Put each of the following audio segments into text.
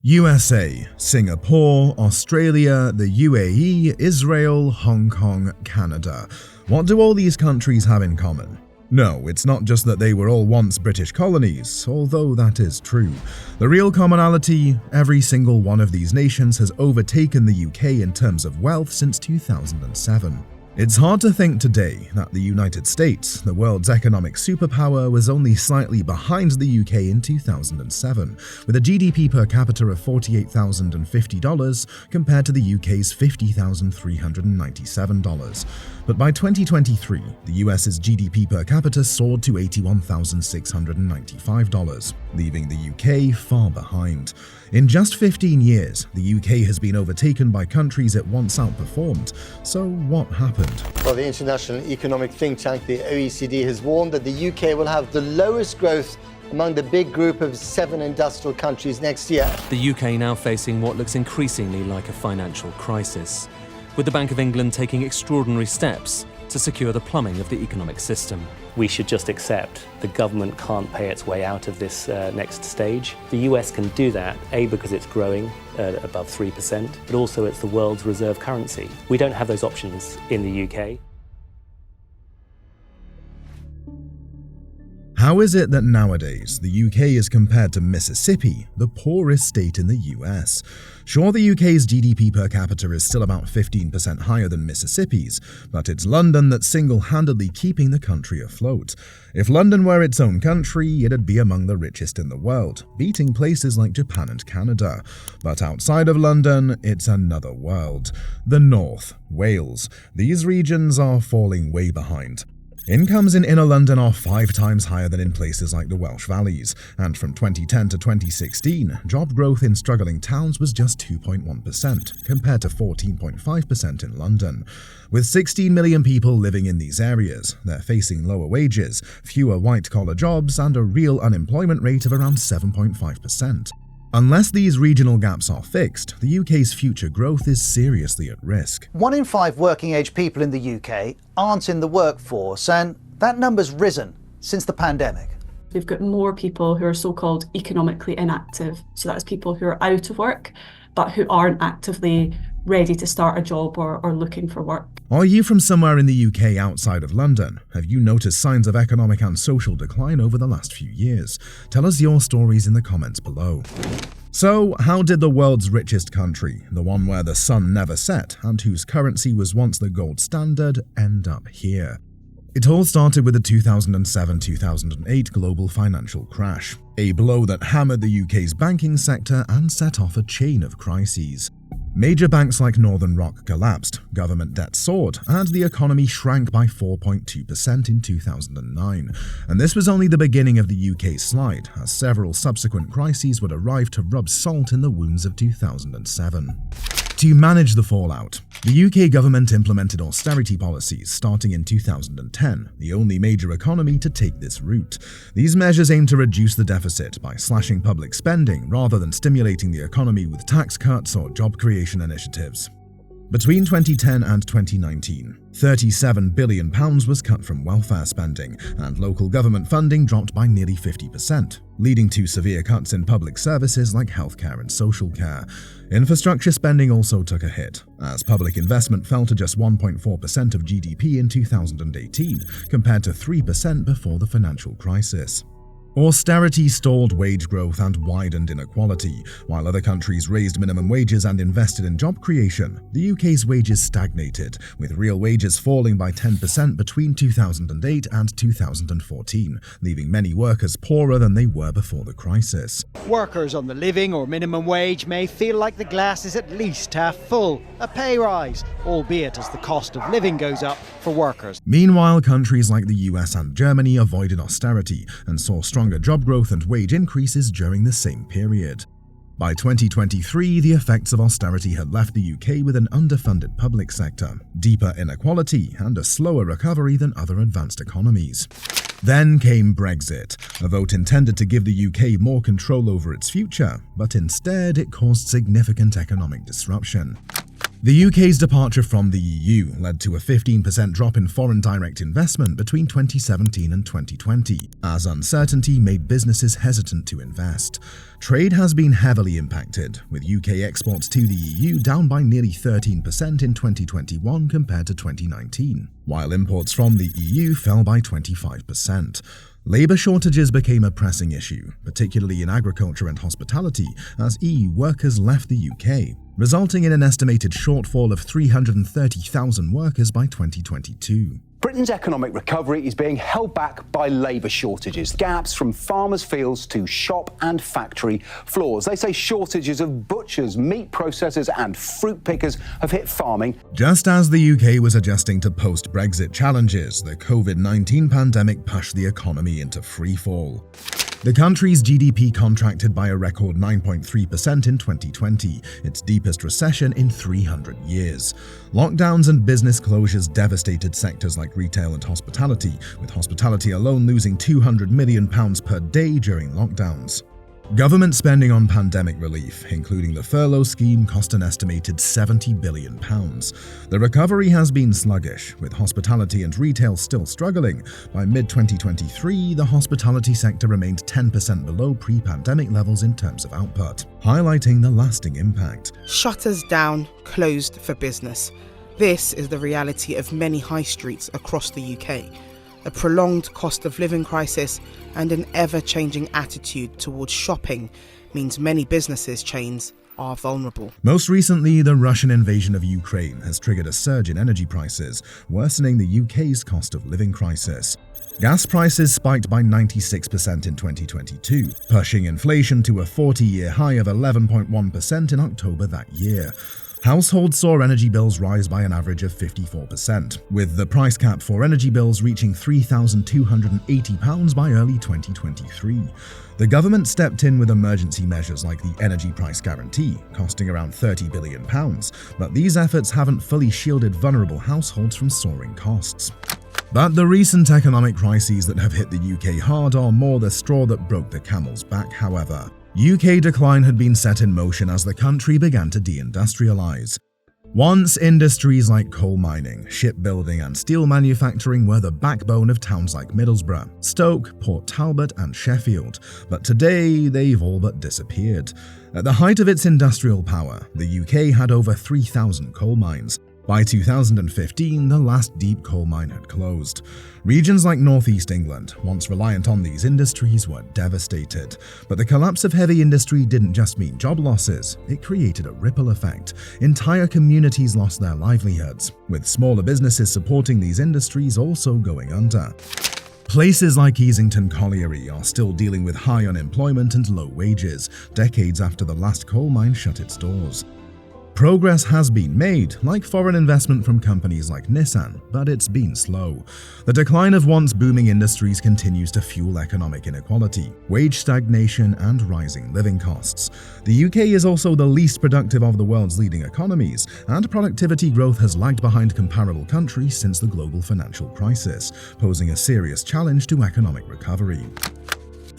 USA, Singapore, Australia, the UAE, Israel, Hong Kong, Canada. What do all these countries have in common? No, it's not just that they were all once British colonies, although that is true. The real commonality, every single one of these nations has overtaken the UK in terms of wealth since 2007. It's hard to think today that the United States, the world's economic superpower, was only slightly behind the UK in 2007, with a GDP per capita of $48,050 compared to the UK's $50,397. But by 2023, the US's GDP per capita soared to $81,695, leaving the UK far behind. In just 15 years, the UK has been overtaken by countries it once outperformed. So what happened? Well, the international economic think tank, the OECD, has warned that the UK will have the lowest growth among the big group of 7 industrial countries next year. The UK now facing what looks increasingly like a financial crisis, with the Bank of England taking extraordinary steps to secure the plumbing of the economic system. We should just accept the government can't pay its way out of this next stage. The US can do that, A, because it's growing at above 3%, but also it's the world's reserve currency. We don't have those options in the UK. How is it that nowadays the UK is compared to Mississippi, the poorest state in the US? Sure, the UK's GDP per capita is still about 15% higher than Mississippi's, but it's London that's single-handedly keeping the country afloat. If London were its own country, it'd be among the richest in the world, beating places like Japan and Canada. But outside of London, it's another world. The North, Wales. These regions are falling way behind. Incomes in inner London are 5 times higher than in places like the Welsh Valleys, and from 2010 to 2016, job growth in struggling towns was just 2.1%, compared to 14.5% in London. With 16 million people living in these areas, they're facing lower wages, fewer white-collar jobs, and a real unemployment rate of around 7.5%. Unless these regional gaps are fixed, the UK's future growth is seriously at risk. 1 in 5 working-age people in the UK aren't in the workforce, and that number's risen since the pandemic. We've got more people who are so-called economically inactive. So that's people who are out of work, but who aren't actively ready to start a job or looking for work. Are you from somewhere in the UK outside of London? Have you noticed signs of economic and social decline over the last few years? Tell us your stories in the comments below. So, how did the world's richest country, the one where the sun never set and whose currency was once the gold standard, end up here? It all started with the 2007-2008 global financial crash, a blow that hammered the UK's banking sector and set off a chain of crises. Major banks like Northern Rock collapsed, government debt soared, and the economy shrank by 4.2% in 2009. And this was only the beginning of the UK's slide, as several subsequent crises would arrive to rub salt in the wounds of 2007. To manage the fallout, the UK government implemented austerity policies starting in 2010, the only major economy to take this route. These measures aim to reduce the deficit by slashing public spending rather than stimulating the economy with tax cuts or job creation initiatives. Between 2010 and 2019, £37 billion was cut from welfare spending, and local government funding dropped by nearly 50%, leading to severe cuts in public services like healthcare and social care. Infrastructure spending also took a hit, as public investment fell to just 1.4% of GDP in 2018, compared to 3% before the financial crisis. Austerity stalled wage growth and widened inequality. While other countries raised minimum wages and invested in job creation, the UK's wages stagnated, with real wages falling by 10% between 2008 and 2014, leaving many workers poorer than they were before the crisis. Workers on the living or minimum wage may feel like the glass is at least half full, a pay rise, albeit as the cost of living goes up for workers. Meanwhile, countries like the US and Germany avoided austerity and saw stronger job growth and wage increases during the same period. By 2023, the effects of austerity had left the UK with an underfunded public sector, deeper inequality, and a slower recovery than other advanced economies. Then came Brexit, a vote intended to give the UK more control over its future, but instead it caused significant economic disruption. The UK's departure from the EU led to a 15% drop in foreign direct investment between 2017 and 2020, as uncertainty made businesses hesitant to invest. Trade has been heavily impacted, with UK exports to the EU down by nearly 13% in 2021 compared to 2019, while imports from the EU fell by 25%. Labour shortages became a pressing issue, particularly in agriculture and hospitality, as EU workers left the UK, resulting in an estimated shortfall of 330,000 workers by 2022. Britain's economic recovery is being held back by labour shortages. Gaps from farmers' fields to shop and factory floors. They say shortages of butchers, meat processors and fruit pickers have hit farming. Just as the UK was adjusting to post-Brexit challenges, the COVID-19 pandemic pushed the economy into freefall. The country's GDP contracted by a record 9.3% in 2020, its deepest recession in 300 years. Lockdowns and business closures devastated sectors like retail and hospitality, with hospitality alone losing £200 million per day during lockdowns. Government spending on pandemic relief, including the furlough scheme, cost an estimated £70 billion. The recovery has been sluggish, with hospitality and retail still struggling. By mid-2023, the hospitality sector remained 10% below pre-pandemic levels in terms of output, highlighting the lasting impact. Shutters down, closed for business. This is the reality of many high streets across the UK. A prolonged cost of living crisis and an ever-changing attitude towards shopping means many businesses chains are vulnerable. Most recently, the Russian invasion of Ukraine has triggered a surge in energy prices, worsening the UK's cost of living crisis. Gas prices spiked by 96% in 2022, pushing inflation to a 40-year high of 11.1% in October that year. Households saw energy bills rise by an average of 54%, with the price cap for energy bills reaching £3,280 by early 2023. The government stepped in with emergency measures like the energy price guarantee, costing around £30 billion, but these efforts haven't fully shielded vulnerable households from soaring costs. But the recent economic crises that have hit the UK hard are more the straw that broke the camel's back, however. UK decline had been set in motion as the country began to deindustrialize. Once industries like coal mining, shipbuilding and steel manufacturing were the backbone of towns like Middlesbrough, Stoke, Port Talbot and Sheffield, but today they've all but disappeared. At the height of its industrial power, the UK had over 3,000 coal mines. By 2015, the last deep coal mine had closed. Regions like northeast England, once reliant on these industries, were devastated. But the collapse of heavy industry didn't just mean job losses, it created a ripple effect. Entire communities lost their livelihoods, with smaller businesses supporting these industries also going under. Places like Easington Colliery are still dealing with high unemployment and low wages, decades after the last coal mine shut its doors. Progress has been made, like foreign investment from companies like Nissan, but it's been slow. The decline of once booming industries continues to fuel economic inequality, wage stagnation, and rising living costs. The UK is also the least productive of the world's leading economies, and productivity growth has lagged behind comparable countries since the global financial crisis, posing a serious challenge to economic recovery.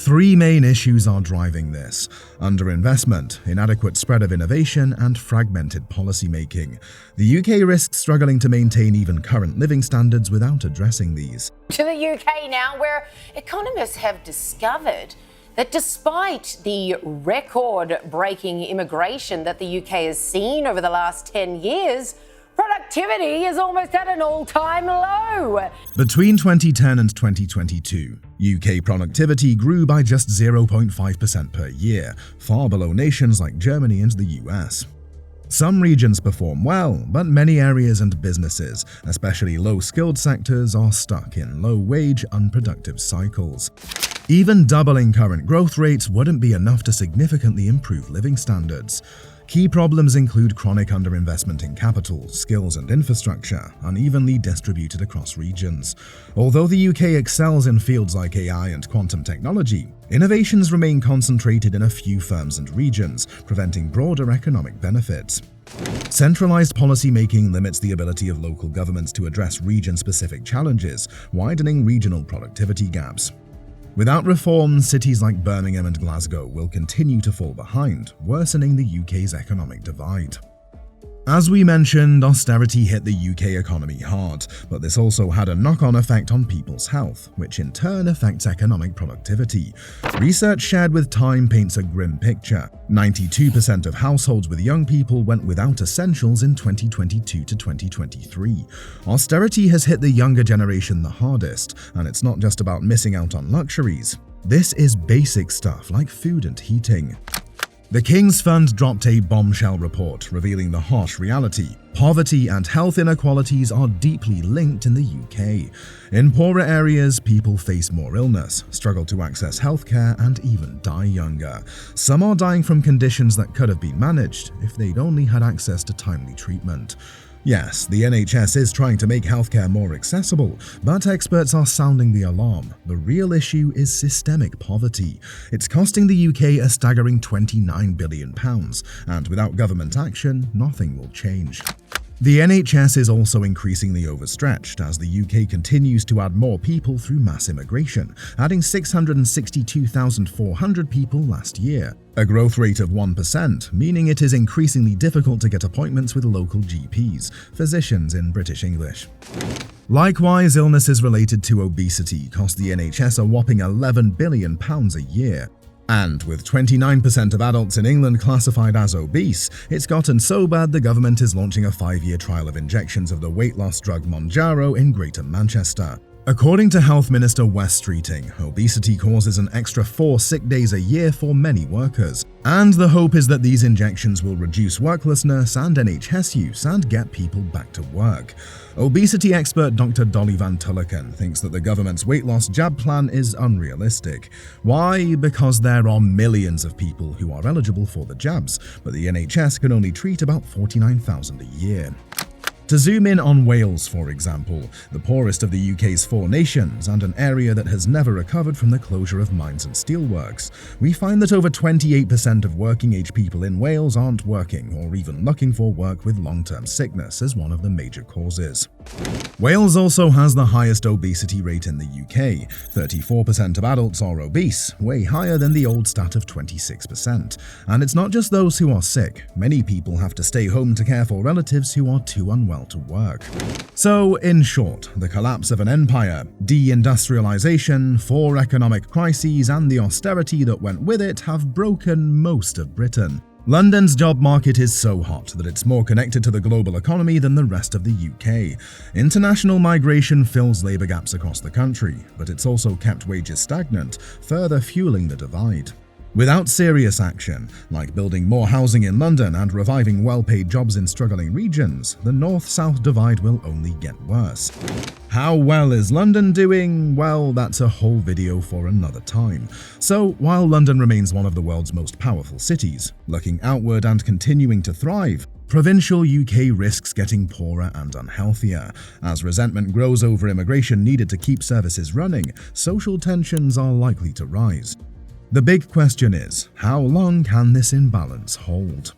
Three main issues are driving this: underinvestment, inadequate spread of innovation, and fragmented policymaking. The UK risks struggling to maintain even current living standards without addressing these. To the UK now, where economists have discovered that despite the record-breaking immigration that the UK has seen over the last 10 years, productivity is almost at an all-time low. Between 2010 and 2022, UK productivity grew by just 0.5% per year, far below nations like Germany and the US. Some regions perform well, but many areas and businesses, especially low-skilled sectors, are stuck in low-wage, unproductive cycles. Even doubling current growth rates wouldn't be enough to significantly improve living standards. Key problems include chronic underinvestment in capital, skills and infrastructure, unevenly distributed across regions. Although the UK excels in fields like AI and quantum technology, innovations remain concentrated in a few firms and regions, preventing broader economic benefits. Centralized policymaking limits the ability of local governments to address region-specific challenges, widening regional productivity gaps. Without reform, cities like Birmingham and Glasgow will continue to fall behind, worsening the UK's economic divide. As we mentioned, austerity hit the UK economy hard, but this also had a knock-on effect on people's health, which in turn affects economic productivity. Research shared with Time paints a grim picture. 92% of households with young people went without essentials in 2022 to 2023. Austerity has hit the younger generation the hardest, and it's not just about missing out on luxuries. This is basic stuff like food and heating. The King's Fund dropped a bombshell report revealing the harsh reality. Poverty and health inequalities are deeply linked in the UK. In poorer areas, people face more illness, struggle to access healthcare, and even die younger. Some are dying from conditions that could have been managed if they'd only had access to timely treatment. Yes, the NHS is trying to make healthcare more accessible, but experts are sounding the alarm. The real issue is systemic poverty. It's costing the UK a staggering £29 billion, and without government action, nothing will change. The NHS is also increasingly overstretched as the UK continues to add more people through mass immigration, adding 662,400 people last year, a growth rate of 1%, meaning it is increasingly difficult to get appointments with local GPs, physicians in British English. Likewise, illnesses related to obesity cost the NHS a whopping £11 billion a year. And with 29% of adults in England classified as obese, it's gotten so bad the government is launching a 5-year trial of injections of the weight loss drug Mounjaro in Greater Manchester. According to Health Minister Wes Streeting, obesity causes an extra 4 sick days a year for many workers. And the hope is that these injections will reduce worklessness and NHS use and get people back to work. Obesity expert Dr. Dolly Van Tulliken thinks that the government's weight loss jab plan is unrealistic. Why? Because there are millions of people who are eligible for the jabs, but the NHS can only treat about 49,000 a year. To zoom in on Wales, for example, the poorest of the UK's 4 nations and an area that has never recovered from the closure of mines and steelworks, we find that over 28% of working-age people in Wales aren't working or even looking for work, with long-term sickness as one of the major causes. Wales also has the highest obesity rate in the UK. 34% of adults are obese, way higher than the old stat of 26%. And it's not just those who are sick. Many people have to stay home to care for relatives who are too unwell to work. So, in short, the collapse of an empire, de-industrialization, 4 economic crises, and the austerity that went with it have broken most of Britain. London's job market is so hot that it's more connected to the global economy than the rest of the UK. International migration fills labour gaps across the country, but it's also kept wages stagnant, further fueling the divide. Without serious action, like building more housing in London and reviving well-paid jobs in struggling regions, the north-south divide will only get worse. How well is London doing? Well, that's a whole video for another time. So, while London remains one of the world's most powerful cities, looking outward and continuing to thrive, provincial UK risks getting poorer and unhealthier. As resentment grows over immigration needed to keep services running, social tensions are likely to rise. The big question is, how long can this imbalance hold?